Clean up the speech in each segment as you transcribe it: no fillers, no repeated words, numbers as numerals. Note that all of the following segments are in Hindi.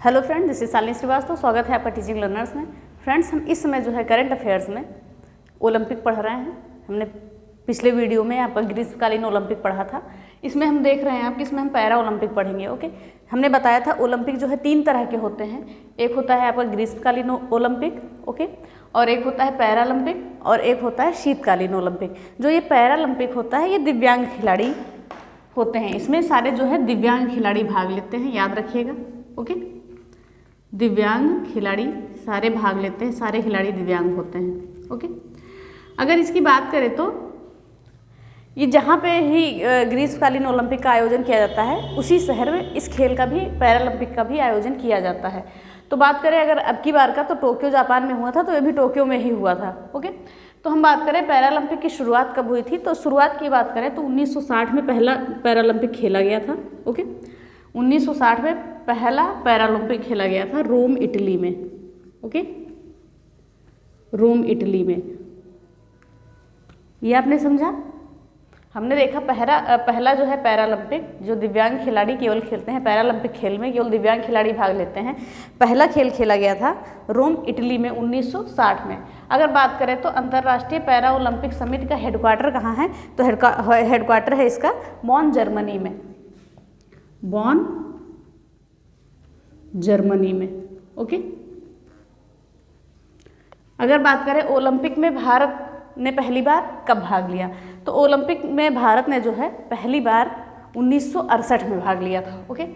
Hello friend, this is Shalini Srivastava. स्वागत है आपका टीचिंग लर्नर्स में। फ्रेंड्स, हम इस समय जो है करंट अफेयर्स में ओलंपिक पढ़ रहे हैं। हमने पिछले वीडियो में आपका ग्रीष्मकालीन ओलंपिक पढ़ा था। इसमें हम देख रहे हैं आप कि इसमें हम पैरा ओलंपिक पढ़ेंगे। ओके, हमने बताया था ओलंपिक जो है 3 तरह के होते हैं। एक होता है आपका ग्रीष्मकालीन ओलंपिक, ओके, और एक होता है पैरालंपिक, और एक होता है शीतकालीन ओलंपिक। जो ये पैरालंपिक होता है ये दिव्यांग खिलाड़ी होते हैं। इसमें सारे जो है दिव्यांग खिलाड़ी भाग लेते हैं, याद रखिएगा। ओके, दिव्यांग खिलाड़ी सारे भाग लेते हैं, सारे खिलाड़ी दिव्यांग होते हैं। ओके, अगर इसकी बात करें तो ये जहाँ पे ही ग्रीष्मकालीन ओलंपिक का आयोजन किया जाता है उसी शहर में इस खेल का भी, पैरालंपिक का भी आयोजन किया जाता है। तो बात करें अगर अब की बार का, तो टोक्यो जापान में हुआ था, तो ये भी टोक्यो में ही हुआ था। ओके, तो हम बात करें पैरालंपिक की शुरुआत कब हुई थी, तो शुरुआत की बात करें तो 1960 में पहला पैरालंपिक खेला गया था। ओके, 1960 में पहला पैरालंपिक खेला गया था रोम, इटली में। ओके, रोम, इटली में। ये आपने समझा। हमने देखा पहला जो है पैरालंपिक, जो दिव्यांग खिलाड़ी केवल खेलते हैं, पैरालंपिक खेल में केवल दिव्यांग खिलाड़ी भाग लेते हैं। पहला खेल खेला गया था रोम, इटली में 1960 में। अगर बात करें तो अंतर्राष्ट्रीय पैरा ओलंपिक समिति का हेडक्वार्टर कहाँ है, तो हेडक्वार्टर है इसका बॉन, जर्मनी में। बॉन, जर्मनी में। ओके, अगर बात करें ओलंपिक में भारत ने पहली बार कब भाग लिया, तो ओलंपिक में भारत ने जो है पहली बार 1968 में भाग लिया था। ओके,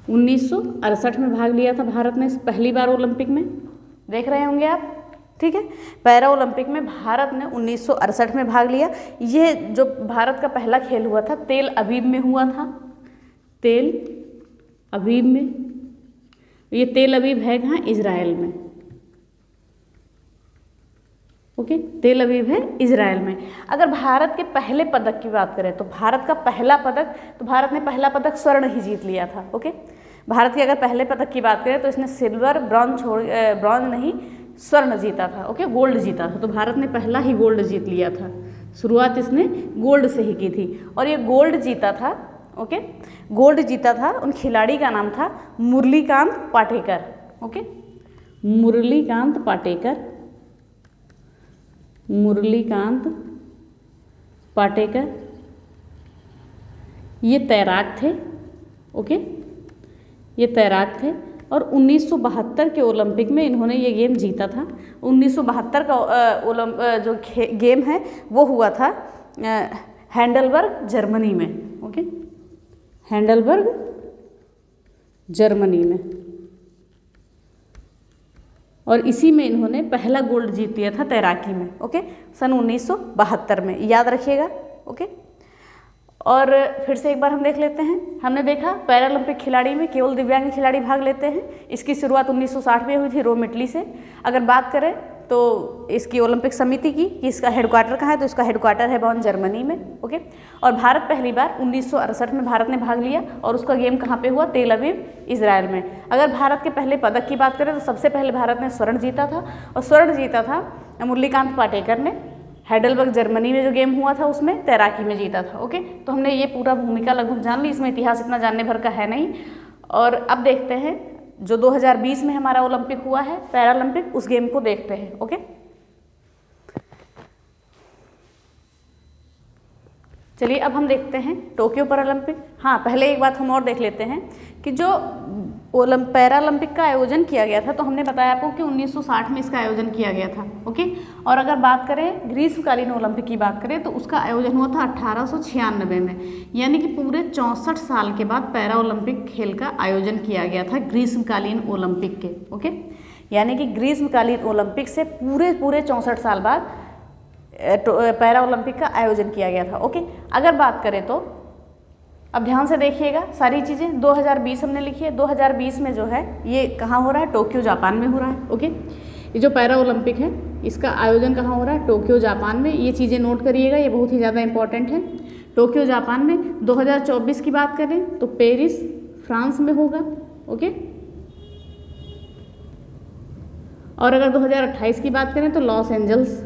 1968 में भाग लिया था भारत ने पहली बार ओलंपिक में। देख रहे होंगे आप, ठीक है। पैरा ओलंपिक में भारत ने 1968 में भाग लिया। ये जो भारत का पहला खेल हुआ था तेल अवीव में हुआ था, तेल अवीव में। ये तेल अवीव है कहाँ, इजराइल में। ओके, तेल अवीव है इजराइल में। अगर भारत के पहले पदक की बात करें तो भारत का पहला पदक, तो भारत ने पहला पदक स्वर्ण ही जीत लिया था। ओके, भारत के अगर पहले पदक की बात करें तो इसने सिल्वर, ब्रॉन्ज नहीं, स्वर्ण जीता था। ओके, गोल्ड जीता था। तो भारत ने पहला ही गोल्ड जीत लिया था। शुरुआत इसने गोल्ड से ही की थी, और ये गोल्ड जीता था। ओके, गोल्ड जीता था। उन खिलाड़ी का नाम था मुरलीकांत पाटेकर। ओके, मुरलीकांत पाटेकर, मुरलीकांत पाटेकर। ये तैराक थे। ओके, ये तैराक थे, और 1972 के ओलंपिक में इन्होंने ये गेम जीता था। 1972 का जो गेम है वो हुआ था हैंडलबर्ग, जर्मनी में। ओके, हैंडलबर्ग, जर्मनी में, और इसी में इन्होंने पहला गोल्ड जीत लिया था तैराकी में। ओके, सन 1972 में, याद रखिएगा। ओके, और फिर से एक बार हम देख लेते हैं। हमने देखा पैरालंपिक खिलाड़ी में केवल दिव्यांग खिलाड़ी भाग लेते हैं। इसकी शुरुआत 1960 में हुई थी रोम, इटली से। अगर बात करें तो इसकी ओलंपिक समिति की कि इसका हेडक्वार्टर कहाँ है, तो इसका हेडक्वार्टर है बॉन, जर्मनी में। ओके, और भारत पहली बार 1968 में भारत ने भाग लिया, और उसका गेम कहाँ पे हुआ, तेल अवीव, इजराइल में। अगर भारत के पहले पदक की बात करें तो सबसे पहले भारत ने स्वर्ण जीता था, और स्वर्ण जीता था मुरलीकांत पाटेकर ने। हैडलबर्ग, जर्मनी में जो गेम हुआ था उसमें तैराकी में जीता था। ओके, तो हमने ये पूरा भूमिका लगभग जान ली। इसमें इतिहास इतना जानने भर का है नहीं। और अब देखते हैं जो 2020 में हमारा ओलंपिक हुआ है पैरालंपिक, उस गेम को देखते हैं। ओके, चलिए अब हम देखते हैं टोक्यो पैरालंपिक। हाँ, पहले एक बात हम और देख लेते हैं कि जो पैरालंपिक का आयोजन किया गया था, तो हमने बताया आपको कि 1960 में इसका आयोजन किया गया था। ओके, और अगर बात करें ग्रीष्मकालीन ओलंपिक की बात करें तो उसका आयोजन हुआ था 1896 में। यानी कि पूरे 64 साल के बाद पैरा ओलंपिक खेल का आयोजन किया गया था ग्रीष्मकालीन ओलंपिक के। ओके, यानी कि ग्रीष्मकालीन ओलंपिक से पूरे 64 साल बाद पैरा ओलंपिक का आयोजन किया गया था। ओके, अगर बात करें तो अब ध्यान से देखिएगा सारी चीज़ें। 2020 हमने लिखी है। 2020 में जो है ये कहाँ हो रहा है, टोक्यो, जापान में हो रहा है। ओके, ये जो पैरा ओलंपिक है इसका आयोजन कहाँ हो रहा है, टोक्यो, जापान में। ये चीज़ें नोट करिएगा, ये बहुत ही ज़्यादा इंपॉर्टेंट है। टोक्यो, जापान में। 2024 की बात करें तो पेरिस, फ्रांस में होगा। ओके, और अगर 2028 की बात करें तो लॉस एंजल्स।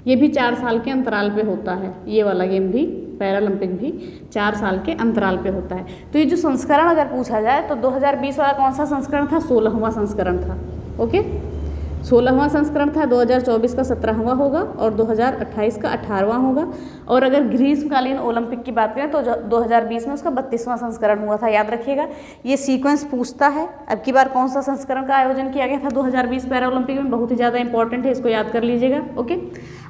ये भी 4 साल के अंतराल पे होता है, ये वाला गेम भी पैरालंपिक भी 4 साल के अंतराल पे होता है। तो ये जो संस्करण अगर पूछा जाए तो 2020 वाला कौन सा संस्करण था? 16वां संस्करण था। ओके, 16वां संस्करण था। 2024 का 17वां होगा और 2028 का 18वां होगा। और अगर ग्रीष्मकालीन ओलंपिक की बात करें तो 2020 में उसका 32वां संस्करण हुआ था। याद रखिएगा, ये सीक्वेंस पूछता है। अब की बार कौन सा संस्करण का आयोजन किया गया था 2020 पैरा ओलंपिक में, बहुत ही ज़्यादा इंपॉर्टेंट है, इसको याद कर लीजिएगा। ओके,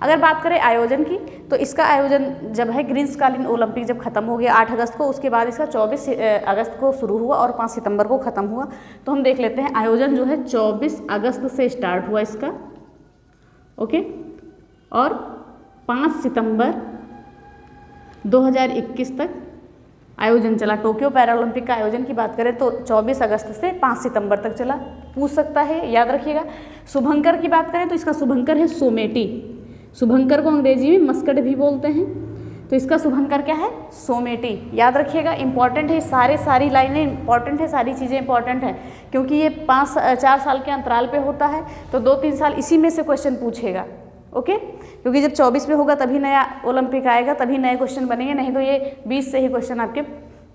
अगर बात करें आयोजन की तो इसका आयोजन जब है ग्रीष्मकालीन ओलंपिक जब खत्म हो गया 8 अगस्त को, उसके बाद इसका 24 अगस्त को शुरू हुआ और 5 सितंबर को ख़त्म हुआ। तो हम देख लेते हैं आयोजन जो है 24 अगस्त से स्टार्ट हुआ इसका। ओके, और 5 सितंबर 2021 तक आयोजन चला। टोक्यो पैरालंपिक का आयोजन की बात करें तो 24 अगस्त से 5 सितंबर तक चला। पूछ सकता है, याद रखिएगा। शुभंकर की बात करें तो इसका शुभंकर है सोमेटी। शुभंकर को अंग्रेजी में मस्कट भी बोलते हैं, तो इसका शुभंकर क्या है? सोमेटी। याद रखिएगा, इंपॉर्टेंट है, सारी लाइनें इंपॉर्टेंट है, सारी चीज़ें इंपॉर्टेंट है, क्योंकि ये 4 साल के अंतराल पे होता है। तो 2-3 साल इसी में से क्वेश्चन पूछेगा। ओके, क्योंकि जब 24 में होगा तभी नया ओलंपिक आएगा, तभी नए क्वेश्चन बनेंगे, नहीं तो ये 20 से ही क्वेश्चन आपके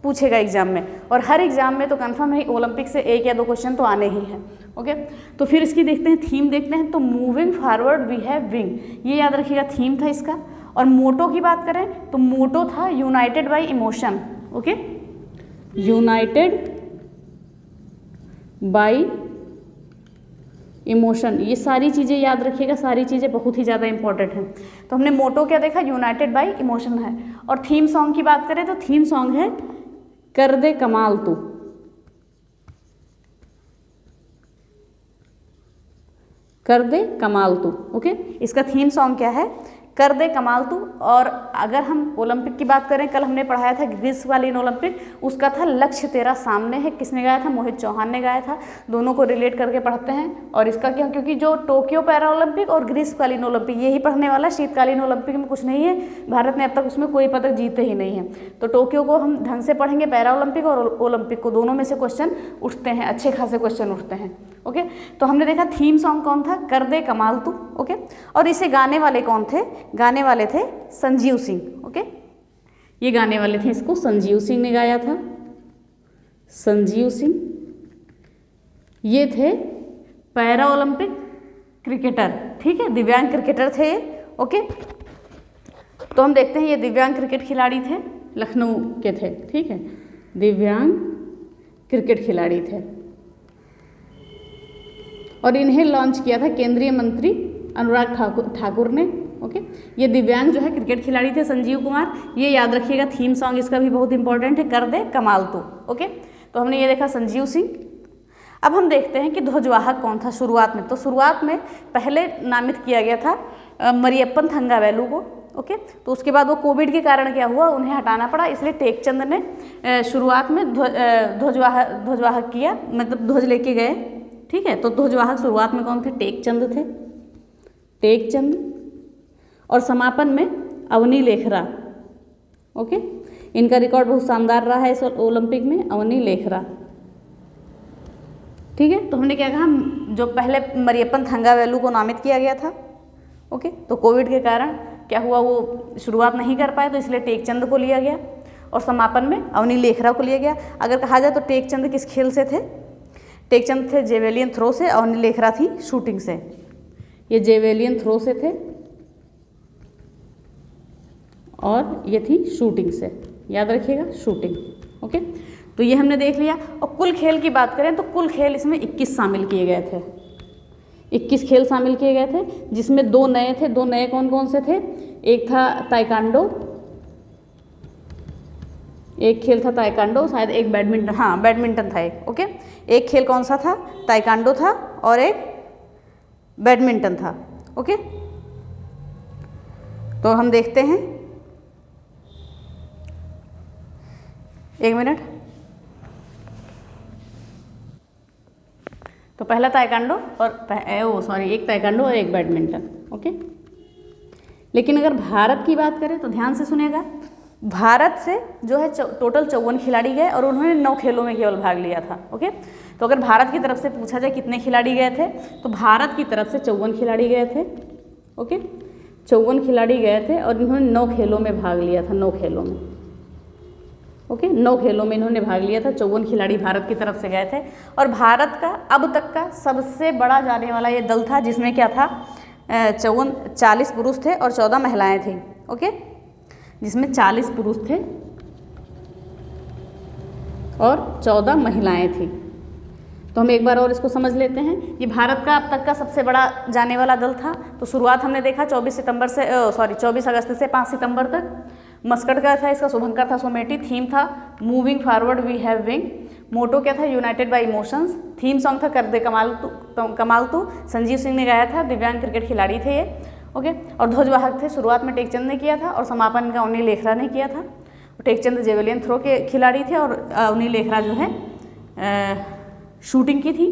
पूछेगा एग्जाम में। और हर एग्जाम में तो कंफर्म है ओलंपिक से 1 या 2 क्वेश्चन तो आने ही हैं। ओके, तो फिर इसकी देखते हैं, थीम देखते हैं। तो moving forward we have wing, ये याद रखिएगा थीम था इसका। और मोटो की बात करें तो मोटो था united bye emotion. Okay, United bye emotion, ये सारी चीज़ें याद रखिएगा, सारी चीज़ें बहुत ही ज़्यादा इंपॉर्टेंट हैं। तो हमने मोटो क्या देखा? यूनाइटेड बाय इमोशन है। और थीम सॉन्ग की बात करें तो थीम सॉन्ग है कर दे कमाल तू। कर दे कमाल तू। ओके, इसका थीम सॉन्ग क्या है? कर दे कमाल तू। और अगर हम ओलंपिक की बात करें, कल हमने पढ़ाया था ग्रीष्मकालीन ओलंपिक, उसका था लक्ष्य तेरा सामने है। किसने गाया था? मोहित चौहान ने गाया था। दोनों को रिलेट करके पढ़ते हैं। और इसका क्या? क्योंकि जो टोक्यो पैरा ओलंपिक और ग्रीष्मकालीन ओलंपिक यही पढ़ने वाला, शीतकालीन ओलंपिक में कुछ नहीं है। भारत ने अब तक उसमें कोई पदक जीते ही नहीं है। तो टोक्यो को हम ढंग से पढ़ेंगे, पैरा ओलंपिक और ओलंपिक को, दोनों में से क्वेश्चन उठते हैं, अच्छे खासे क्वेश्चन उठते हैं। ओके, तो हमने देखा थीम सॉन्ग कौन था? कर दे कमाल तू। ओके, और इसे गाने वाले कौन थे? गाने वाले थे संजीव सिंह। ओके, ये गाने वाले थे, इसको संजीव सिंह ने गाया था। संजीव सिंह ये थे पैरा ओलंपिक क्रिकेटर, ठीक है, दिव्यांग क्रिकेटर थे ये। ओके, तो हम देखते हैं ये दिव्यांग क्रिकेट खिलाड़ी थे, लखनऊ के थे, ठीक है, दिव्यांग क्रिकेट खिलाड़ी थे। और इन्हें लॉन्च किया था केंद्रीय मंत्री अनुराग ठाकुर ने। ओके, ये दिव्यांग जो है क्रिकेट खिलाड़ी थे संजीव कुमार। ये याद रखिएगा, थीम सॉन्ग इसका भी बहुत इंपॉर्टेंट है, कर दे कमाल तू। ओके, तो हमने ये देखा संजीव सिंह। अब हम देखते हैं कि ध्वजवाहक कौन था शुरुआत में। तो शुरुआत में पहले नामित किया गया था मरियप्पन थंगावेलु को। ओके, तो उसके बाद वो कोविड के कारण क्या हुआ, उन्हें हटाना पड़ा, इसलिए टेकचंद ने शुरुआत में ध्वजवाहक किया, मतलब ध्वज लेके गए, ठीक है। तो ध्वजवाहक शुरुआत में कौन थे? टेकचंद थे, टेकचंद। और समापन में अवनी लेखरा। ओके, इनका रिकॉर्ड बहुत शानदार रहा है इस ओलंपिक में, अवनी लेखरा, ठीक है। तो हमने क्या कहा, जो पहले मरियप्पन थंगावेलु को नामित किया गया था। ओके, तो कोविड के कारण क्या हुआ, वो शुरुआत नहीं कर पाए, तो इसलिए टेकचंद को लिया गया और समापन में अवनी लेखरा को लिया गया। अगर कहा जाए तो टेकचंद किस खेल से थे? टेकचंद थे जेवेलियन थ्रो से, अवनी लेखरा थी शूटिंग से। ये जेवेलियन थ्रो से थे और ये थी शूटिंग से, याद रखिएगा, शूटिंग। ओके, तो ये हमने देख लिया। और कुल खेल की बात करें तो कुल खेल इसमें 21 शामिल किए गए थे, 21 खेल शामिल किए गए थे, जिसमें 2 नए थे। 2 नए कौन कौन से थे? एक था ताइक्वांडो, एक खेल था ताइक्वांडो, शायद एक बैडमिंटन, हाँ बैडमिंटन था एक। ओके, एक खेल कौन सा था? ताइक्वांडो था और एक बैडमिंटन था। ओके, तो हम देखते हैं, एक मिनट। तो पहला ताइक्वांडो और एक ताइक्वांडो और एक बैडमिंटन। ओके, लेकिन अगर भारत की बात करें तो ध्यान से सुनिएगा, भारत से जो है टोटल 54 खिलाड़ी गए और उन्होंने 9 खेलों में केवल भाग लिया था। ओके, तो अगर भारत की तरफ से पूछा जाए कितने खिलाड़ी गए थे, तो भारत की तरफ से 54 खिलाड़ी गए थे। ओके, 54 खिलाड़ी गए थे और इन्होंने 9 खेलों में भाग लिया था, 9 खेलों में। ओके, 9 खेलों में इन्होंने भाग लिया था। 54 खिलाड़ी भारत की तरफ से गए थे और भारत का अब तक का सबसे बड़ा जाने वाला ये दल था, जिसमें क्या था 40 पुरुष थे और 14 महिलाएं थी। ओके, जिसमें 40 पुरुष थे और 14 महिलाएं थी। तो हम एक बार और इसको समझ लेते हैं। ये भारत का अब तक का सबसे बड़ा जाने वाला दल था। तो शुरुआत हमने देखा 24 अगस्त से 5 सितंबर तक। मस्कट का था, इसका शुभंकर था सोमेटी। थीम था moving forward we have wing. Motto क्या था, united by emotions. Theme song था कर दे कमाल तू, संजीव सिंह ने गाया था। दिव्यांग क्रिकेट खिलाड़ी थे ये। ओके, और ध्वजवाहक थे, शुरुआत में टेकचंद ने किया था और समापन का अवनी लेखरा ने किया था। टेकचंद जेवेलियन थ्रो के खिलाड़ी थे और अवनी लेखरा जो है शूटिंग की थी।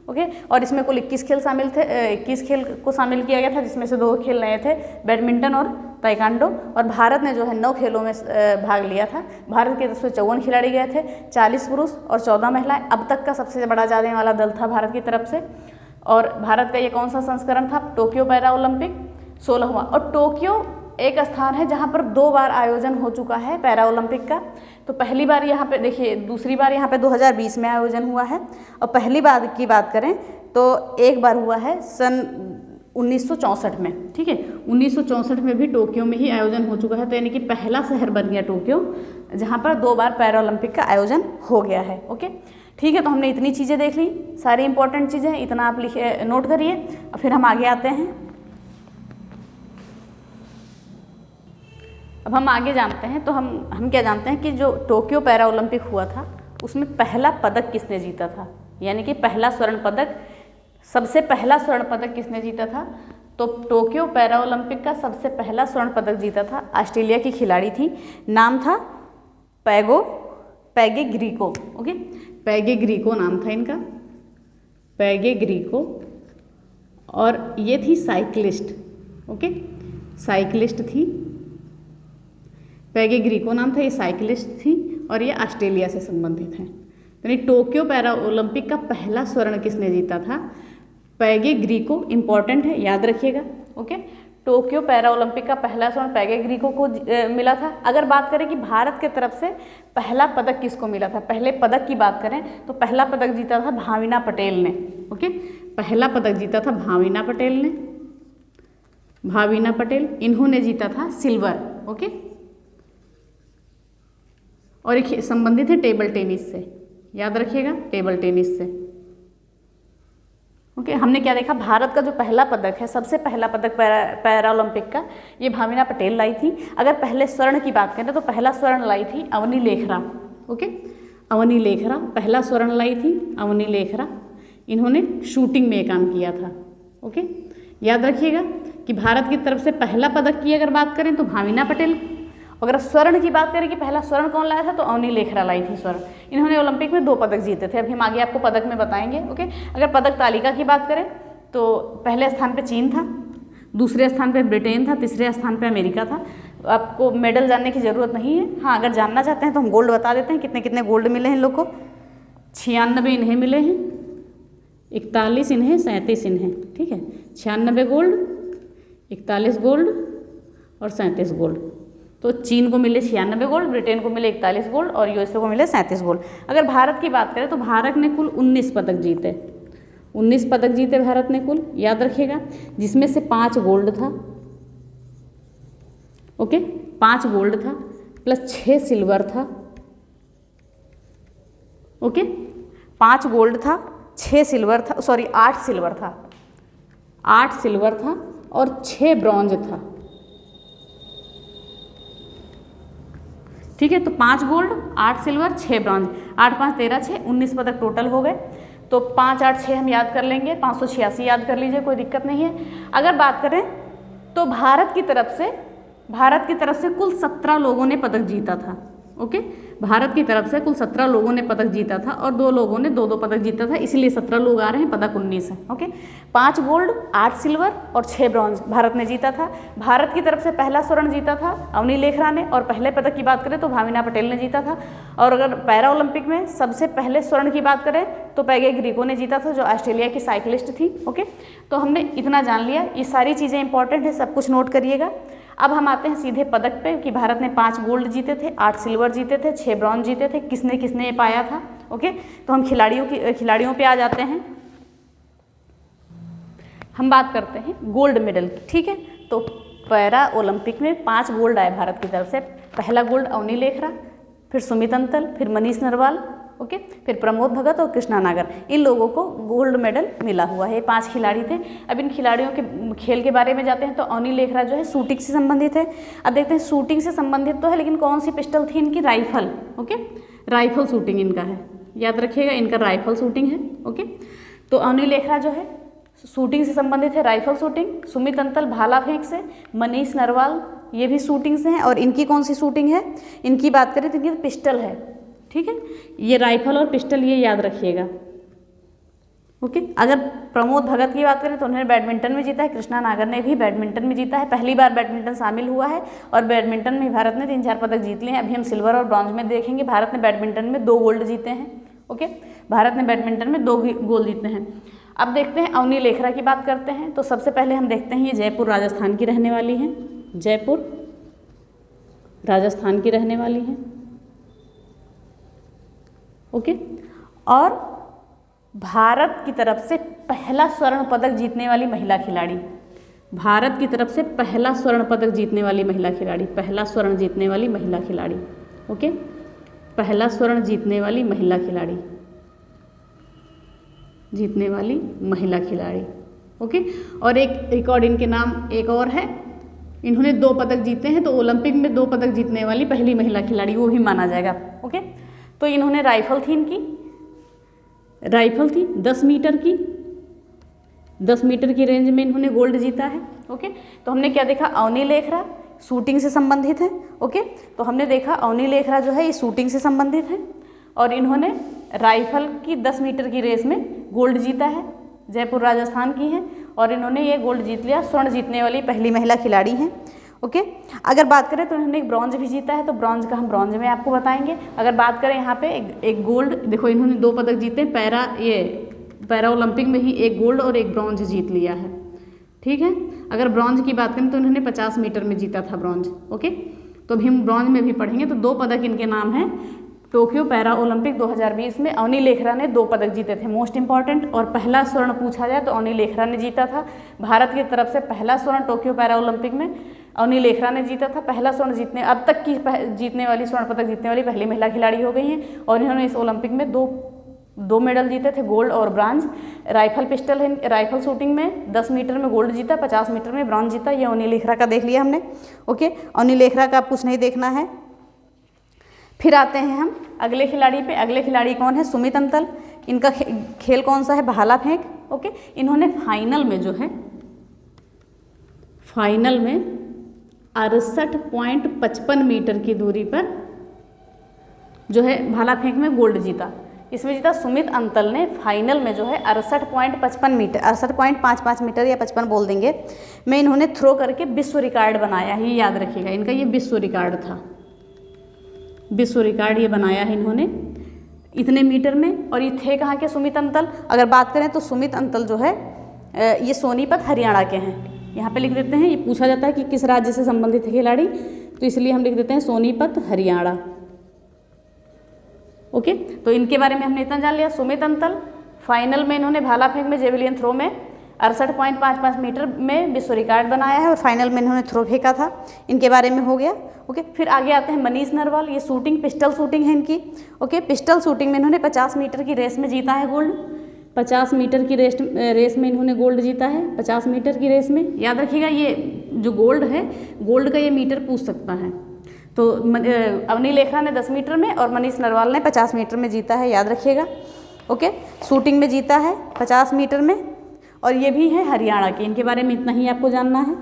ओके, और इसमें कुल 21 खेल शामिल थे। 21 खेल को शामिल किया गया था, जिसमें से 2 खेल नए थे, बैडमिंटन और ताइक्वांडो। और भारत ने जो है 9 खेलों में भाग लिया था। भारत की तरफ से 54 खिलाड़ी गए थे, 40 पुरुष और 14 महिलाएं। अब तक का सबसे बड़ा जाने वाला दल था भारत की तरफ से। और भारत का ये कौन सा संस्करण था, टोक्यो पैरा ओलंपिक 16वां। और टोक्यो एक स्थान है जहाँ पर 2 बार आयोजन हो चुका है पैरा ओलंपिक का। तो पहली बार यहाँ पे देखिए, दूसरी बार यहाँ पे 2020 में आयोजन हुआ है। और पहली बार की बात करें तो एक बार हुआ है सन 1964 में। ठीक है, 1964 में भी टोक्यो में ही आयोजन हो चुका है। तो यानी कि पहला शहर बन गया टोक्यो, जहाँ पर 2 बार पैरा ओलंपिक का आयोजन हो गया है। ओके, ठीक है, तो हमने इतनी चीज़ें देख ली, सारी इंपॉर्टेंट चीज़ें, इतना आप लिखे नोट करिए। और फिर हम आगे आते हैं। अब हम आगे जानते हैं। तो हम क्या जानते हैं कि जो टोक्यो पैरा ओलंपिक हुआ था उसमें पहला पदक किसने जीता था, यानी कि पहला स्वर्ण पदक, सबसे पहला स्वर्ण पदक किसने जीता था। तो टोक्यो पैरा ओलंपिक का सबसे पहला स्वर्ण पदक जीता था ऑस्ट्रेलिया की खिलाड़ी थी, नाम था पैगे ग्रीको। ओके, पैगे ग्रीको नाम था इनका, पैगे ग्रीको। और ये थी साइकिलिस्ट। ओके, साइकिलिस्ट थी, पैगे ग्रीको नाम था, ये साइकिलिस्ट थी और ये ऑस्ट्रेलिया से संबंधित है। यानी टोक्यो पैरा ओलंपिक का पहला स्वर्ण किसने जीता था, पैगे ग्रीको। इंपॉर्टेंट है, याद रखिएगा। ओके, टोक्यो पैरा ओलंपिक का पहला स्वर्ण पैगे ग्रीको को मिला था। अगर बात करें कि भारत के तरफ से पहला पदक किसको मिला था, पहले पदक की बात करें तो पहला पदक जीता था भाविना पटेल ने। ओके, पहला पदक जीता था भाविना पटेल ने, भाविना पटेल। इन्होंने जीता था सिल्वर। ओके, और एक संबंधित है टेबल टेनिस से, याद रखिएगा, टेबल टेनिस से। ओके, हमने क्या देखा, भारत का जो पहला पदक है, सबसे पहला पदक पैरा ओलंपिक का, ये भाविना पटेल लाई थी। अगर पहले स्वर्ण की बात करें तो पहला स्वर्ण लाई थी अवनी लेखरा। ओके, अवनी लेखरा पहला स्वर्ण लाई थी, अवनी लेखरा। इन्होंने शूटिंग में काम किया था। ओके, याद रखिएगा कि भारत की तरफ से पहला पदक की अगर बात करें तो भाविना पटेल। अगर स्वर्ण की बात करें कि पहला स्वर्ण कौन लाया था तो अवनी लेखरा लाई थी स्वर्ण। इन्होंने ओलंपिक में 2 पदक जीते थे। अभी हम आगे आपको पदक में बताएंगे। ओके, अगर पदक तालिका की बात करें तो पहले स्थान पे चीन था, दूसरे स्थान पे ब्रिटेन था, तीसरे स्थान पे अमेरिका था। आपको मेडल जानने की ज़रूरत नहीं है। हाँ, अगर जानना चाहते हैं तो हम गोल्ड बता देते हैं, कितने कितने गोल्ड मिले हैं इन लोग को। 96 इन्हें मिले हैं, 41 इन्हें, 37 इन्हें। ठीक है, 96 गोल्ड, 41 गोल्ड और 37 गोल्ड। तो चीन को मिले 96 गोल्ड, ब्रिटेन को मिले 41 गोल्ड और यूएसए को मिले 37 गोल्ड। अगर भारत की बात करें तो भारत ने कुल 19 पदक जीते, 19 पदक जीते भारत ने कुल, याद रखिएगा, जिसमें से 5 गोल्ड था। ओके, 5 गोल्ड था प्लस 6 सिल्वर था। ओके, 5 गोल्ड था, 6 सिल्वर था, सॉरी 8 सिल्वर था, 8 सिल्वर था और 6 ब्रॉन्ज था। ठीक है, तो 5 गोल्ड, 8 सिल्वर, 6 ब्रॉन्ज, 8 5 13 6 19 पदक टोटल हो गए। तो 5 8 6 हम याद कर लेंगे, 586 याद कर लीजिए, कोई दिक्कत नहीं है। अगर बात करें तो भारत की तरफ से कुल 17 लोगों ने पदक जीता था। ओके, भारत की तरफ से कुल 17 लोगों ने पदक जीता था और 2 लोगों ने 2-2 पदक जीता था, इसलिए 17 लोग आ रहे हैं, पदक 19 है। ओके, 5 गोल्ड, 8 सिल्वर और 6 ब्रॉन्ज भारत ने जीता था। भारत की तरफ से पहला स्वर्ण जीता था अवनी लेखरा ने, और पहले पदक की बात करें तो भाविना पटेल ने जीता था। और अगर पैरा ओलंपिक में सबसे पहले स्वर्ण की बात करें तो पैगे ग्रीको ने जीता था, जो ऑस्ट्रेलिया की साइकिलिस्ट थी। ओके, तो हमने इतना जान लिया, ये सारी चीज़ें इंपॉर्टेंट है, सब कुछ नोट करिएगा। अब हम आते हैं सीधे पदक पे कि भारत ने 5 गोल्ड जीते थे, 8 सिल्वर जीते थे, 6 ब्रॉन्ज जीते थे, किसने किसने ये पाया था। ओके, तो हम खिलाड़ियों पे आ जाते हैं। हम बात करते हैं गोल्ड मेडल की। ठीक है, तो पैरा ओलंपिक में 5 गोल्ड आए भारत की तरफ से। पहला गोल्ड अवनी लेखरा, फिर सुमित अंतल, फिर मनीष नरवाल, ओके, फिर प्रमोद भगत और कृष्णा नागर, इन लोगों को गोल्ड मेडल मिला हुआ है। 5 खिलाड़ी थे। अब इन खिलाड़ियों के खेल के बारे में जाते हैं तो अवनी लेखरा जो है शूटिंग से संबंधित है। अब देखते हैं शूटिंग से संबंधित तो है, लेकिन कौन सी पिस्टल थी इनकी, राइफल। ओके, राइफल शूटिंग इनका है, याद रखिएगा, इनका राइफल शूटिंग है। ओके, तो अवनी लेखरा जो है शूटिंग से संबंधित है, राइफल शूटिंग। सुमित अंतल भाला फेंक से, मनीष नरवाल ये भी शूटिंग से हैं। और इनकी कौन सी शूटिंग है, इनकी बात करें तो इनकी पिस्टल है। ठीक है, ये राइफल और पिस्टल ये याद रखिएगा। ओके, अगर प्रमोद भगत की बात करें तो उन्होंने बैडमिंटन में जीता है, कृष्णा नागर ने भी बैडमिंटन में जीता है, पहली बार बैडमिंटन शामिल हुआ है। और बैडमिंटन में भारत ने 3-4 पदक जीत लिए हैं। अभी हम सिल्वर और ब्रॉन्ज में देखेंगे। भारत ने बैडमिंटन में 2 गोल्ड जीते हैं। ओके, भारत ने बैडमिंटन में 2 गोल्ड जीते हैं। अब देखते हैं अवनी लेखरा की बात करते हैं। तो सबसे पहले हम देखते हैं ये जयपुर राजस्थान की रहने वाली हैं, जयपुर राजस्थान की रहने वाली हैं। ओके, और भारत की तरफ से पहला स्वर्ण पदक जीतने वाली महिला खिलाड़ी, भारत की तरफ से पहला स्वर्ण पदक जीतने वाली महिला खिलाड़ी, पहला स्वर्ण जीतने वाली महिला खिलाड़ी। ओके, पहला स्वर्ण जीतने वाली महिला खिलाड़ी, जीतने वाली महिला खिलाड़ी। ओके, और एक और इनके नाम एक और है, इन्होंने 2 पदक जीते हैं, तो ओलंपिक में 2 पदक जीतने वाली पहली महिला खिलाड़ी वो भी माना जाएगा। ओके, तो इन्होंने राइफल थी, इनकी राइफल थी 10 मीटर की, 10 मीटर की रेंज में इन्होंने गोल्ड जीता है। ओके, तो हमने क्या देखा, अवनी लेखरा शूटिंग से संबंधित है। ओके, तो हमने देखा अवनी लेखरा जो है ये शूटिंग से संबंधित है और इन्होंने राइफल की 10 मीटर की रेस में गोल्ड जीता है, जयपुर राजस्थान की है, और इन्होंने ये गोल्ड जीत लिया, स्वर्ण जीतने वाली पहली महिला खिलाड़ी हैं। ओके, अगर बात करें तो इन्होंने एक ब्रॉन्ज भी जीता है, तो ब्रॉन्ज का हम ब्रॉन्ज में आपको बताएंगे। अगर बात करें यहाँ पे एक गोल्ड, देखो इन्होंने 2 पदक जीते हैं, पैरा ओलंपिक में ही 1 गोल्ड और 1 ब्रॉन्ज जीत लिया है। ठीक है, अगर ब्रॉन्ज की बात करें तो इन्होंने 50 मीटर में जीता था ब्रॉन्ज। ओके, तो अभी हम ब्रॉन्ज में भी पढ़ेंगे। तो 2 पदक इनके नाम हैं। टोक्यो पैरा ओलंपिक 2020 में अवनी लेखरा ने 2 पदक जीते थे, मोस्ट इंपॉर्टेंट। और पहला स्वर्ण पूछा जाए तो अवनी लेखरा ने जीता था। भारत की तरफ से पहला स्वर्ण टोक्यो पैरा ओलंपिक में अवनी लेखरा ने जीता था। पहला स्वर्ण जीतने, अब तक की जीतने वाली, स्वर्ण पदक जीतने वाली पहली महिला खिलाड़ी हो गई हैं। और इन्होंने इस ओलंपिक में 2 मेडल जीते थे, गोल्ड और ब्रॉन्ज। राइफल पिस्टल है, राइफल शूटिंग में 10 मीटर में गोल्ड जीता, 50 मीटर में ब्रॉन्ज जीता। ये अवनी लेखरा का देख लिया हमने। ओके, अवनी लेखरा का कुछ नहीं देखना है। फिर आते हैं हम अगले खिलाड़ी पे। अगले खिलाड़ी कौन है, सुमित अंतल। इनका खेल कौन सा है, भाला फेंक। ओके, इन्होंने फाइनल में जो है, फाइनल में 68.55 मीटर की दूरी पर जो है भाला फेंक में गोल्ड जीता। इसमें जीता सुमित अंतल ने। फाइनल में जो है 68.55 मीटर, 68.55 मीटर या 55 बोल देंगे, में इन्होंने थ्रो करके विश्व रिकॉर्ड बनाया है। ये याद रखिएगा, इनका ये विश्व रिकॉर्ड था, विश्व रिकॉर्ड ये बनाया है इन्होंने इतने मीटर में। और ये थे कहाँ के, सुमित अंतल। अगर बात करें तो सुमित अंतल जो है ये सोनीपत हरियाणा के हैं। यहाँ पे लिख देते हैं, ये पूछा जाता है कि किस राज्य से संबंधित है खिलाड़ी, तो इसलिए हम लिख देते हैं सोनीपत हरियाणा। ओके, तो इनके बारे में हमने इतना जान लिया। सुमित अंतल फाइनल में इन्होंने भाला फेंक में, जेवलियन थ्रो में 68.55 मीटर में विश्व रिकॉर्ड बनाया है और फाइनल में इन्होंने थ्रो फेंका था। इनके बारे में हो गया। ओके, फिर आगे आते हैं मनीष नरवाल। ये शूटिंग, पिस्टल शूटिंग है इनकी। ओके, पिस्टल शूटिंग में इन्होंने 50 मीटर की रेस में जीता है गोल्ड। 50 मीटर की रेस में इन्होंने गोल्ड जीता है, 50 मीटर की रेस में। याद रखिएगा, ये जो गोल्ड है, गोल्ड का ये मीटर पूछ सकता है। तो अवनी लेखरा ने 10 मीटर में और मनीष नरवाल ने 50 मीटर में जीता है, याद रखिएगा। ओके, शूटिंग में जीता है 50 मीटर में, और ये भी है हरियाणा के। इनके बारे में इतना ही आपको जानना है,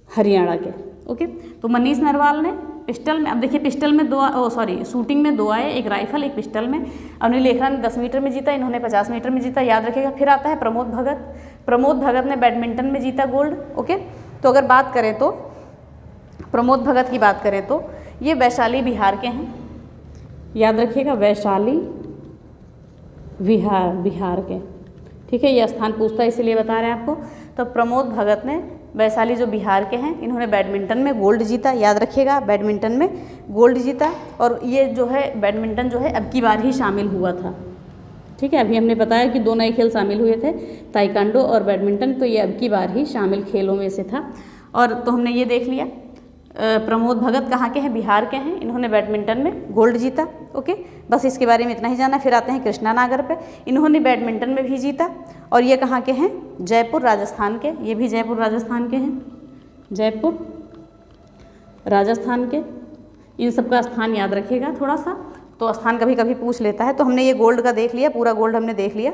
हरियाणा के। ओके, तो मनीष नरवाल ने पिस्टल में, अब देखिए पिस्टल में शूटिंग में 2 आए, एक राइफल एक पिस्टल में। अनिल लेखरा ने 10 मीटर में जीता, इन्होंने 50 मीटर में जीता, याद रखिएगा। फिर आता है प्रमोद भगत ने बैडमिंटन में जीता गोल्ड। ओके, तो अगर बात करें तो प्रमोद भगत की बात करें तो ये वैशाली बिहार के हैं, याद रखिएगा, वैशाली बिहार के, ठीक है। ये स्थान पूछता है इसीलिए बता रहे हैं आपको। तो प्रमोद भगत ने वैशाली जो बिहार के हैं, इन्होंने बैडमिंटन में गोल्ड जीता, याद रखिएगा, बैडमिंटन में गोल्ड जीता। और ये जो है बैडमिंटन जो है अब की बार ही शामिल हुआ था, ठीक है। अभी हमने बताया कि 2 नए खेल शामिल हुए थे, ताइक्वांडो और बैडमिंटन, तो ये अब की बार ही शामिल खेलों में से था। और तो हमने ये देख लिया प्रमोद भगत कहाँ के हैं, बिहार के हैं, इन्होंने बैडमिंटन में गोल्ड जीता। ओके, बस इसके बारे में इतना ही जाना। फिर आते हैं कृष्णा नागर पे, इन्होंने बैडमिंटन में भी जीता और ये कहाँ के हैं, जयपुर राजस्थान के, ये भी जयपुर राजस्थान के हैं, जयपुर राजस्थान के। इन सब का स्थान याद रखिएगा थोड़ा सा, तो स्थान कभी कभी पूछ लेता है। तो हमने ये गोल्ड का देख लिया, पूरा गोल्ड हमने देख लिया।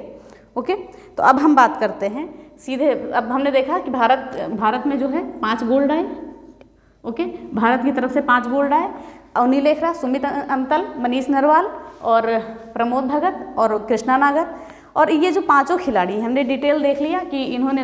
ओके, तो अब हम बात करते हैं सीधे, अब हमने देखा कि भारत में जो है 5 गोल्ड आए। ओके, भारत की तरफ से 5 गोल्ड आए। अनिल लेखरा, सुमित अंतल, मनीष नरवाल और प्रमोद भगत और कृष्णा नागर। और ये जो 5 खिलाड़ी हैं, हमने डिटेल देख लिया कि इन्होंने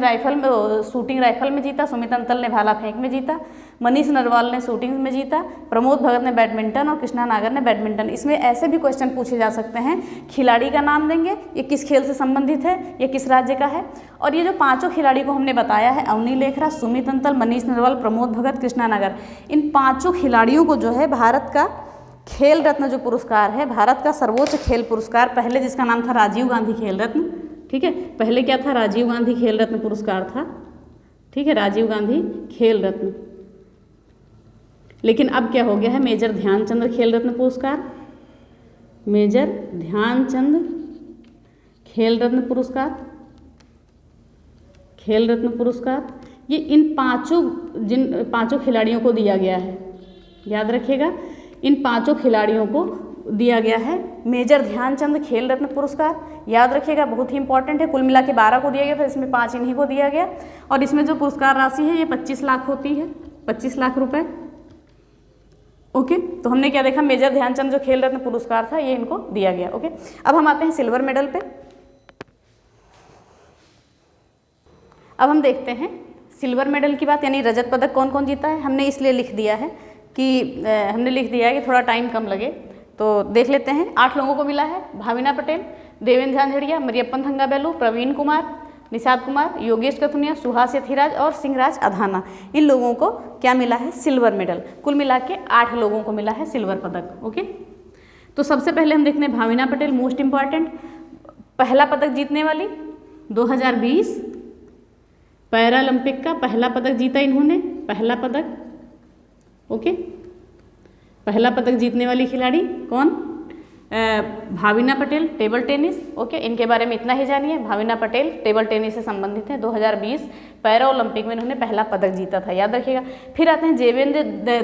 शूटिंग राइफल में जीता, सुमित अंतल ने भाला फेंक में जीता, मनीष नरवाल ने शूटिंग में जीता, प्रमोद भगत ने बैडमिंटन और कृष्णा नागर ने बैडमिंटन। इसमें ऐसे भी क्वेश्चन पूछे जा सकते हैं, खिलाड़ी का नाम देंगे, ये किस खेल से संबंधित है, ये किस राज्य का है। और ये जो 5 खिलाड़ी को हमने बताया है, अनिल लेखरा, सुमित अंतल, मनीष नरवाल, प्रमोद भगत, कृष्णा नागर, इन 5 खिलाड़ियों को जो है भारत का खेल रत्न जो पुरस्कार है, भारत का सर्वोच्च खेल पुरस्कार, पहले जिसका नाम था राजीव गांधी खेल रत्न, ठीक है, पहले क्या था, राजीव गांधी खेल रत्न पुरस्कार था, ठीक है, राजीव गांधी खेल रत्न। लेकिन अब क्या हो गया है, मेजर ध्यानचंद खेल रत्न पुरस्कार, मेजर ध्यानचंद खेल रत्न पुरस्कार, खेल रत्न पुरस्कार। ये इन 5 खिलाड़ियों को दिया गया है, याद रखिएगा, इन 5 खिलाड़ियों को दिया गया है मेजर ध्यानचंद खेल रत्न पुरस्कार, याद रखिएगा, बहुत ही इंपॉर्टेंट है। कुल मिला के 12 को दिया गया था, इसमें 5 इन्हीं को दिया गया। और इसमें जो पुरस्कार राशि है ये 25 लाख होती है, 25 लाख रुपए। ओके, तो हमने क्या देखा, मेजर ध्यानचंद जो खेल रत्न पुरस्कार था ये इनको दिया गया। ओके, अब हम आते हैं सिल्वर मेडल पे। अब हम देखते हैं सिल्वर मेडल की बात, यानी रजत पदक कौन कौन जीता है। हमने इसलिए लिख दिया है कि थोड़ा टाइम कम लगे, तो देख लेते हैं। 8 लोगों को मिला है, भाविना पटेल, देवेंद्र झांझड़िया, मरियप्पन थंगाबेलू, प्रवीण कुमार, निषाद कुमार, योगेश कथुनिया, सुहास यथिराज और सिंहराज अधाना, इन लोगों को क्या मिला है, सिल्वर मेडल। कुल मिला के 8 लोगों को मिला है सिल्वर पदक। ओके, तो सबसे पहले हम देखते हैं भाविना पटेल, मोस्ट इम्पॉर्टेंट, पहला पदक जीतने वाली, 2020 पैरालंपिक का पहला पदक जीता इन्होंने, पहला पदक। ओके, पहला पदक जीतने वाली खिलाड़ी कौन, Bhavina Patel, table tennis. Okay, इनके बारे में इतना ही जानिए, भाविना पटेल टेबल टेनिस से संबंधित है, 2020 पैरा ओलंपिक में इन्होंने पहला पदक जीता था, याद रखिएगा। फिर आते हैं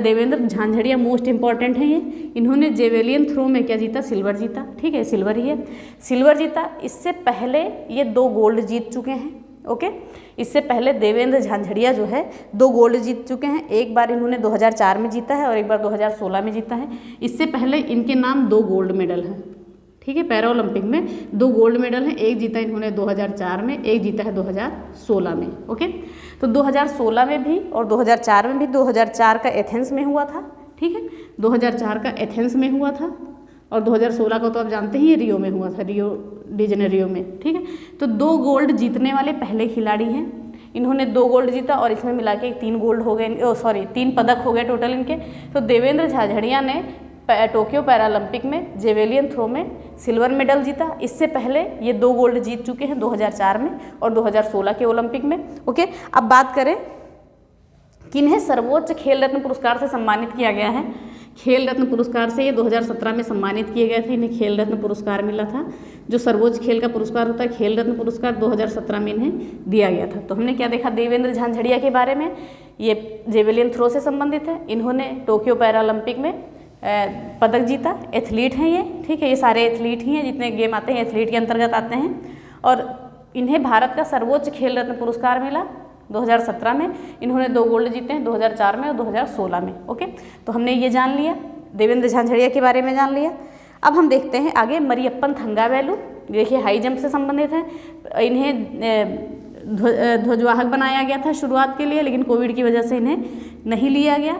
देवेंद्र झांझड़िया, मोस्ट इंपॉर्टेंट है ये, इन्होंने जेवेलियन थ्रो में क्या जीता, सिल्वर जीता, ठीक है, सिल्वर ही है, सिल्वर जीता। इससे पहले ये 2 गोल्ड जीत चुके हैं। ओके, इससे पहले देवेंद्र झांझड़िया जो है 2 गोल्ड जीत चुके हैं, एक बार इन्होंने 2004 में जीता है और एक बार 2016 में जीता है। इससे पहले इनके नाम 2 गोल्ड मेडल हैं, ठीक है, पैरा ओलंपिक में 2 गोल्ड मेडल हैं, एक जीता इन्होंने 2004 में, एक जीता है 2016 में। ओके, तो 2016 में भी और 2004 में भी, 2004 का एथेंस में हुआ था, ठीक है, 2004 का एथेंस में हुआ था और 2016 को तो आप जानते ही रियो में हुआ था, रियो डी जेनेरियो में, ठीक है। तो 2 गोल्ड जीतने वाले पहले खिलाड़ी हैं, इन्होंने 2 गोल्ड जीता और इसमें मिला के 3 गोल्ड हो गए, 3 पदक हो गए टोटल इनके। तो देवेंद्र झाझड़िया ने टोक्यो पैरालंपिक में जेवेलियन थ्रो में सिल्वर मेडल जीता। इससे पहले ये 2 गोल्ड जीत चुके हैं, 2004 में और 2016 के ओलंपिक में। ओके, अब बात करें किन्हें सर्वोच्च खेल रत्न पुरस्कार से सम्मानित किया गया है। खेल रत्न पुरस्कार से ये 2017 में सम्मानित किए गए थे, इन्हें खेल रत्न पुरस्कार मिला था, जो सर्वोच्च खेल का पुरस्कार होता है, खेल रत्न पुरस्कार 2017 में इन्हें दिया गया था। तो हमने क्या देखा देवेंद्र झांझड़िया के बारे में, ये जेवेलियन थ्रो से संबंधित है, इन्होंने टोक्यो पैरालंपिक में पदक जीता, एथलीट हैं ये, ठीक है, ये सारे एथलीट ही हैं, जितने गेम आते हैं एथलीट के अंतर्गत आते हैं। और इन्हें भारत का सर्वोच्च खेल रत्न पुरस्कार मिला, 2017 में इन्होंने 2 गोल्ड जीते हैं, 2004 में और 2016 में। ओके, तो हमने ये जान लिया, देवेंद्र झांझड़िया के बारे में जान लिया। अब हम देखते हैं आगे मरियप्पन थंगावेलु, देखिए हाई जंप से संबंधित है। इन्हें ध्वजवाहक बनाया गया था शुरुआत के लिए, लेकिन कोविड की वजह से इन्हें नहीं लिया गया।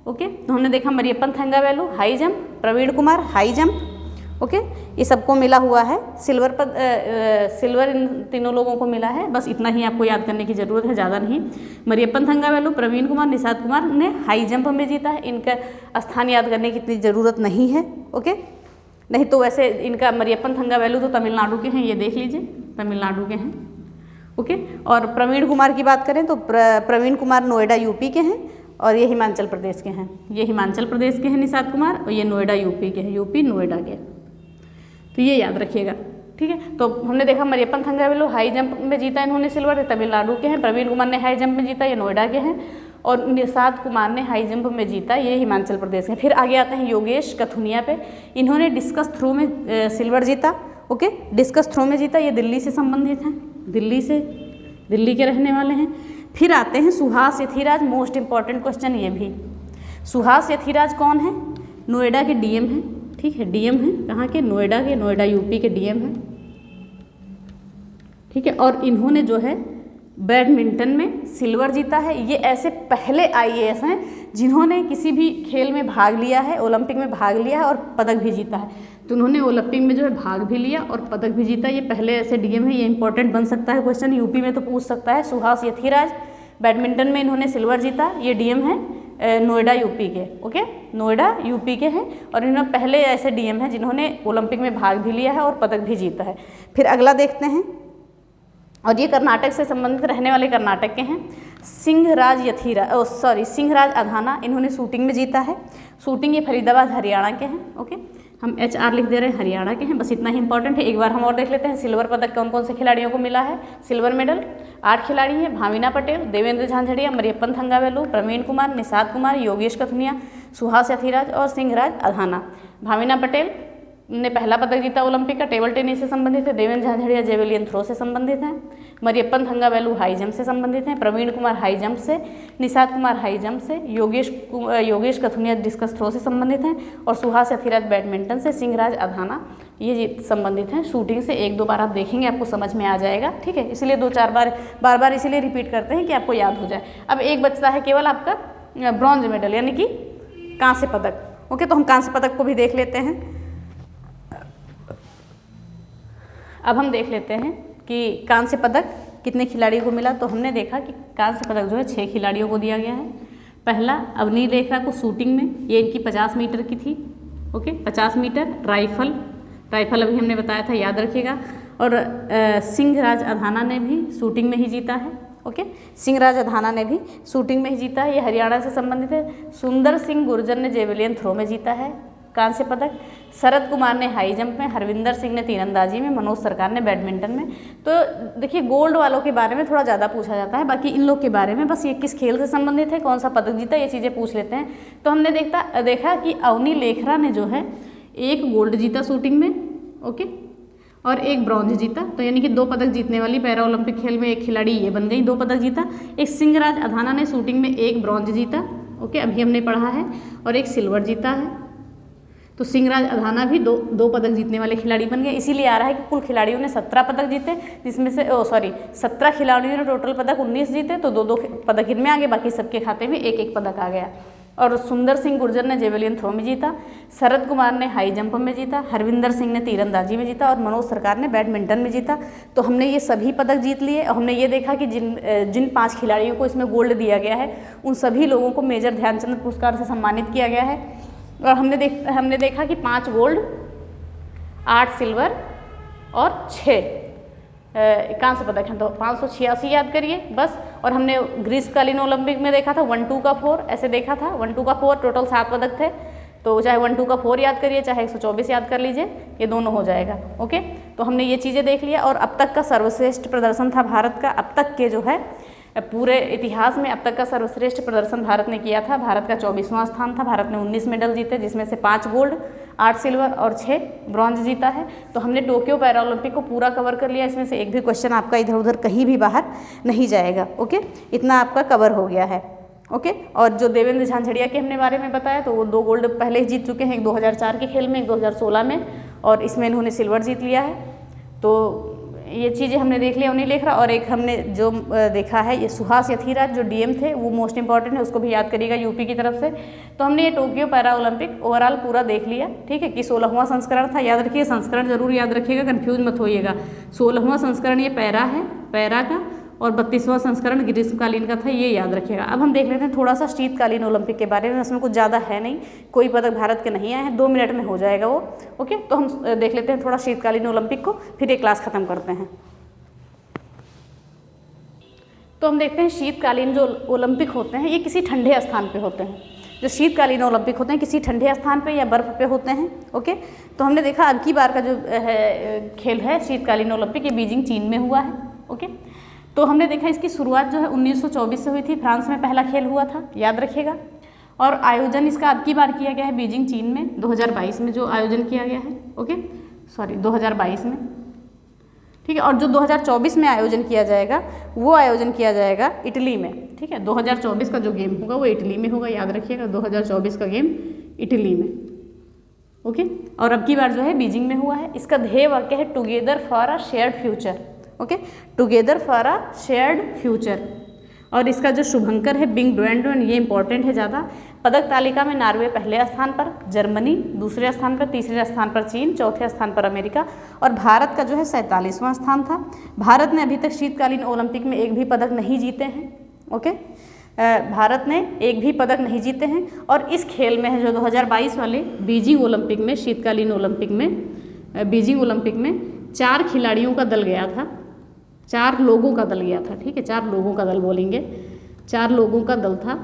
ओके, तो हमने देखा Mariyappan Thangavelu high jump, Praveen Kumar high jump. Okay, ये सबको मिला हुआ है सिल्वर इन तीनों लोगों को मिला है, बस इतना ही आपको याद करने की ज़रूरत है, ज़्यादा नहीं। मरियप्पन थंगावेलु, प्रवीण कुमार, निषाद कुमार ने हाई जंप में जीता है, इनका स्थान याद करने की इतनी ज़रूरत नहीं है। ओके, नहीं तो वैसे इनका मरियप्पन थंगावेलु तो तमिलनाडु के हैं, ये देख लीजिए तमिलनाडु के हैं। ओके, और प्रवीण कुमार की बात करें तो प्रवीण कुमार नोएडा यूपी के हैं और ये हिमाचल प्रदेश के हैं। ये हिमाचल प्रदेश के हैं निषाद कुमार, और ये नोएडा यूपी के हैं, यूपी नोएडा के। तो ये याद रखिएगा, ठीक है। तो हमने देखा मरियप्पन थंगावेलु हाई जंप में जीता इन्होंने सिल्वर, तमिलनाडु के हैं। प्रवीण कुमार ने हाई जंप में जीता, ये नोएडा के हैं। और निषाद कुमार ने हाई जंप में जीता, ये हिमाचल प्रदेश के। फिर आगे आते हैं योगेश कथुनिया पे, इन्होंने डिस्कस थ्रो में सिल्वर जीता। ओके, डिस्कस थ्रो में जीता, ये दिल्ली से संबंधित हैं, दिल्ली के रहने वाले हैं। फिर आते हैं Suhas Yathiraj, most important question ये भी। सुहास यथिराज कौन है? नोएडा के डीएम हैं, ठीक है, डीएम हैं, कहाँ के? नोएडा के, नोएडा यूपी के डीएम हैं, ठीक है। और इन्होंने जो है बैडमिंटन में सिल्वर जीता है। ये ऐसे पहले आईएएस हैं जिन्होंने किसी भी खेल में भाग लिया है, ओलंपिक में भाग लिया है और पदक भी जीता है। तो उन्होंने ओलंपिक में जो है भाग भी लिया और पदक भी जीता, ये पहले ऐसे डीएम है। ये इंपॉर्टेंट बन सकता है क्वेश्चन, यूपी में तो पूछ सकता है। सुहास यथिराज, बैडमिंटन में इन्होंने सिल्वर जीता, ये डीएम है नोएडा यूपी के। ओके, नोएडा यूपी के हैं और इन्होंने पहले ऐसे डीएम हैं जिन्होंने ओलंपिक में भाग भी लिया है और पदक भी जीता है। फिर अगला देखते हैं, और ये कर्नाटक से संबंधित रहने वाले कर्नाटक के हैं। सिंहराज सिंहराज अधाना, इन्होंने शूटिंग में जीता है। शूटिंग ये फरीदाबाद हरियाणा के हैं। ओके, हम HR लिख दे रहे हैं, हरियाणा के हैं, बस इतना ही इंपॉर्टेंट है। एक बार हम और देख लेते हैं सिल्वर पदक कौन कौन से खिलाड़ियों को मिला है। सिल्वर मेडल 8 खिलाड़ी हैं, भाविना पटेल, देवेंद्र झांझड़िया, मरियप्पन थंगावेलु, प्रवीण कुमार, निषाद कुमार, योगेश कथुनिया, सुहास यथिराज और सिंहराज अधाना। भाविना पटेल ने पहला पदक जीता ओलंपिक का, टेबल टेनिस से संबंधित है। देवेंद्र झांझड़िया जेवेलियन थ्रो से संबंधित हैं। मरियप्पन थंगावेलु हाई जंप से संबंधित हैं। प्रवीण कुमार हाई जंप से, निषाद कुमार हाई जंप से, योगेश कथुनिया डिस्कस थ्रो से संबंधित हैं और सुहास यथिराज बैडमिंटन से, सिंहराज अधाना ये संबंधित हैं शूटिंग से। 1-2 बार आप देखेंगे आपको समझ में आ जाएगा, ठीक है। इसलिए 2-4 बार इसीलिए रिपीट करते हैं कि आपको याद हो जाए। अब एक बचता है केवल आपका ब्रॉन्ज मेडल यानी कि कांस्य पदक। ओके, तो हम कांस्य पदक को भी देख लेते हैं। अब हम देख लेते हैं कि कांस्य पदक कितने खिलाड़ियों को मिला। तो हमने देखा कि कांस्य पदक जो है 6 खिलाड़ियों को दिया गया है। पहला अवनी लेखरा को शूटिंग में, ये इनकी 50 मीटर की थी। Okay, 50 metre. राइफल अभी हमने बताया था, याद रखिएगा। और सिंहराज अधाना ने भी शूटिंग में ही जीता है। ओके, सिंहराज अधाना ने भी शूटिंग में ही जीता है, ये हरियाणा से संबंधित है। सुंदर सिंह गुर्जर ने जेवेलियन थ्रो में जीता है कांस्य पदक। शरद कुमार ने हाई जंप में, हरविंदर सिंह ने तीरंदाजी में, मनोज सरकार ने बैडमिंटन में। तो देखिए गोल्ड वालों के बारे में थोड़ा ज़्यादा पूछा जाता है, बाकी इन लोग के बारे में बस ये किस खेल से संबंधित है, कौन सा पदक जीता, ये चीज़ें पूछ लेते हैं। तो हमने देखा कि अवनी लेखरा ने जो है 1 गोल्ड जीता शूटिंग में, ओके, और 1 ब्रॉन्ज जीता। तो यानी कि 2 पदक जीतने वाली पैरा ओलंपिक खेल में एक खिलाड़ी ये बन गई, 2 पदक जीता। एक सिंहराज अधाना ने शूटिंग में 1 ब्रॉन्ज जीता, ओके, अभी हमने पढ़ा है, और 1 सिल्वर जीता है। तो सिंहराज अधाना भी 2 पदक जीतने वाले खिलाड़ी बन गए। इसीलिए आ रहा है कि कुल खिलाड़ियों ने 17 पदक जीते, जिसमें से 17 खिलाड़ियों ने टोटल पदक 19 जीते, तो 2-2 पदक इनमें आ गए, बाकी सबके खाते में 1-1 पदक आ गया। और सुंदर सिंह गुर्जर ने जेवेलियन थ्रो में जीता, शरद कुमार ने हाई जंप में जीता, हरविंदर सिंह ने तीरंदाजी में जीता और मनोज सरकार ने बैडमिंटन में जीता। तो हमने ये सभी पदक जीत लिए। और हमने ये देखा कि जिन 5 खिलाड़ियों को इसमें गोल्ड दिया गया है उन सभी लोगों को मेजर ध्यानचंद पुरस्कार से सम्मानित किया गया है। और हमने देखा कि 5 गोल्ड, 8 सिल्वर और 6 कांस्य पदक हैं। तो 586 याद करिए बस। और हमने ग्रीष्मकालीन ओलंपिक में देखा था 1, 2 का 4 ऐसे देखा था, 1, 2 का 4 टोटल 7 पदक थे। तो चाहे 1, 2 का 4 याद करिए, चाहे 124 याद कर लीजिए, ये दोनों हो जाएगा। ओके, तो हमने ये चीज़ें देख लिया। और अब तक का सर्वश्रेष्ठ प्रदर्शन था भारत का, अब तक के जो है पूरे इतिहास में अब तक का सर्वश्रेष्ठ प्रदर्शन भारत ने किया था। भारत का 24वां स्थान था। भारत ने 19 मेडल जीते, जिसमें से 5 गोल्ड, 8 सिल्वर और 6 ब्रॉन्ज जीता है। तो हमने टोक्यो पैरा ओलंपिक को पूरा कवर कर लिया, इसमें से एक भी क्वेश्चन आपका इधर उधर कहीं भी बाहर नहीं जाएगा। ओके, इतना आपका कवर हो गया है। ओके, और जो देवेंद्र झांझड़िया के हमने बारे में बताया तो वो 2 गोल्ड पहले ही जीत चुके हैं, एक 2004 के खेल में, एक 2016 में, और इसमें इन्होंने सिल्वर जीत लिया है। तो ये चीज़ें हमने देख लिया, उन्हीं लिख रहा। और एक हमने जो देखा है ये सुहास यथिराज जो डीएम थे, वो मोस्ट इंपॉर्टेंट है, उसको भी याद करिएगा यूपी की तरफ से। तो हमने ये टोक्यो पैरा ओलंपिक ओवरऑल पूरा देख लिया, ठीक है, कि 16वां संस्करण था। याद रखिए, संस्करण जरूर याद रखिएगा, कंफ्यूज मत होइएगा। 16वां संस्करण ये पैरा है, पैरा का, और 32वां संस्करण ग्रीष्मकालीन का था, ये याद रखिएगा। अब हम देख लेते हैं थोड़ा सा शीतकालीन ओलंपिक के बारे में। इसमें कुछ ज़्यादा है नहीं, कोई पदक भारत के नहीं आए हैं, 2 मिनट में हो जाएगा वो। ओके, तो हम देख लेते हैं थोड़ा शीतकालीन ओलंपिक को, फिर ये क्लास खत्म करते हैं। तो हम देखते हैं शीतकालीन जो ओलंपिक होते हैं ये किसी ठंडे स्थान पे होते हैं। जो शीतकालीन ओलंपिक होते हैं किसी ठंडे स्थान पे या बर्फ़ पे होते हैं। ओके, तो हमने देखा अब की बार का जो खेल है शीतकालीन ओलंपिक, ये बीजिंग चीन में हुआ है। ओके, तो हमने देखा इसकी शुरुआत जो है 1924 से हुई थी, फ्रांस में पहला खेल हुआ था, याद रखिएगा। और आयोजन इसका अब की बार किया गया है बीजिंग चीन में 2022 में जो आयोजन किया गया है। ओके, सॉरी 2022 में, ठीक है। और जो 2024 में आयोजन किया जाएगा वो आयोजन किया जाएगा इटली में, ठीक है। 2024 का जो गेम होगा वो इटली में होगा, याद रखिएगा 2024 का गेम इटली में। ओके, और अब की बार जो है बीजिंग में हुआ है। इसका ध्येय वाक्य है together for a shared future. Okay, together for a shared future. और इसका जो शुभंकर है बिंग डुएंडुएन, ये इंपॉर्टेंट है ज़्यादा। पदक तालिका में नॉर्वे पहले स्थान पर, जर्मनी दूसरे स्थान पर, तीसरे स्थान पर चीन, चौथे स्थान पर अमेरिका, और भारत का जो है 47वां स्थान था। भारत ने अभी तक शीतकालीन ओलंपिक में एक भी पदक नहीं जीते हैं। ओके, भारत ने एक भी पदक नहीं जीते हैं। और इस खेल में है जो 2022 वाले बीजिंग ओलंपिक में, शीतकालीन ओलंपिक में, बीजिंग ओलंपिक में 4 खिलाड़ियों का दल गया था, 4 लोगों का दल गया था, ठीक है। 4 लोगों का दल बोलेंगे, 4 लोगों का दल था,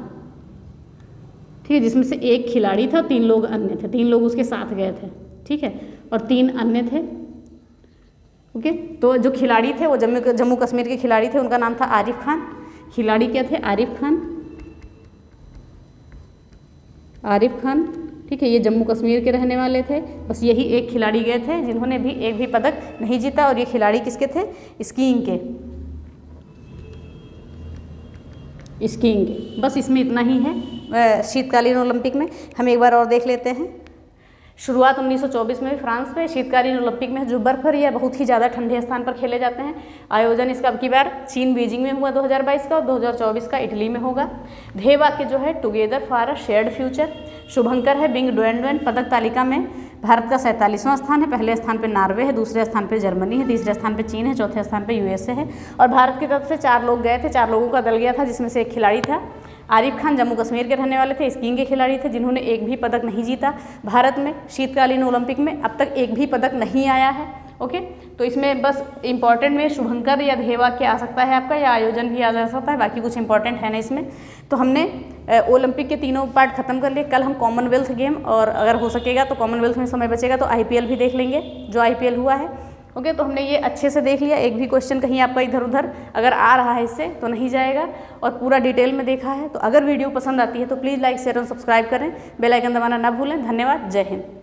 ठीक है, जिसमें से एक खिलाड़ी था, 3 लोग अन्य थे, 3 लोग उसके साथ गए थे, ठीक है, और 3 अन्य थे। ओके, तो जो खिलाड़ी थे वो जम्मू कश्मीर के खिलाड़ी थे, उनका नाम था आरिफ खान। खिलाड़ी क्या थे? आरिफ खान, आरिफ खान, ठीक है। ये जम्मू कश्मीर के रहने वाले थे। बस यही एक खिलाड़ी गए थे जिन्होंने भी एक भी पदक नहीं जीता। और ये खिलाड़ी किसके थे? स्कीइंग के, स्कीइंग के। बस इसमें इतना ही है शीतकालीन ओलंपिक में। हम एक बार और देख लेते हैं। शुरुआत 1924 में भी फ्रांस में। शीतकालीन ओलंपिक में जो बर्फ है यह बहुत ही ज़्यादा ठंडे स्थान पर खेले जाते हैं। आयोजन इसका अब की बार चीन बीजिंग में हुआ 2022 का, और 2024 का इटली में होगा। ध्येय वाक्य जो है together for a shared future. शुभंकर है बिंग डुएंडुएन। पदक तालिका में भारत का 47वां स्थान है। पहले स्थान पर नॉर्वे है, दूसरे स्थान पर जर्मनी है, तीसरे स्थान पर चीन है, चौथे स्थान पर यूएसए है। और भारत की तरफ से 4 लोग गए थे, 4 लोगों का दल गया था, जिसमें से एक खिलाड़ी था आरिफ खान, जम्मू कश्मीर के रहने वाले थे, स्कीइंग के खिलाड़ी थे जिन्होंने एक भी पदक नहीं जीता। भारत में शीतकालीन ओलंपिक में अब तक एक भी पदक नहीं आया है। ओके, तो इसमें बस इंपॉर्टेंट में शुभंकर या ध्येय वाक्य आ सकता है आपका, या आयोजन भी आ जा सकता है, बाकी कुछ इंपॉर्टेंट है ना इसमें। तो हमने ओलंपिक के तीनों पार्ट खत्म कर लिए। कल हम कॉमनवेल्थ गेम, और अगर हो सकेगा तो कॉमनवेल्थ में समय बचेगा तो IPL भी देख लेंगे, जो IPL हुआ है। ओके, तो हमने ये अच्छे से देख लिया। एक भी क्वेश्चन कहीं आपका इधर उधर अगर आ रहा है इससे तो नहीं जाएगा, और पूरा डिटेल में देखा है। तो अगर वीडियो पसंद आती है तो प्लीज़ लाइक, शेयर और सब्सक्राइब करें। बेल आइकन दबाना ना भूलें। धन्यवाद। जय हिंद।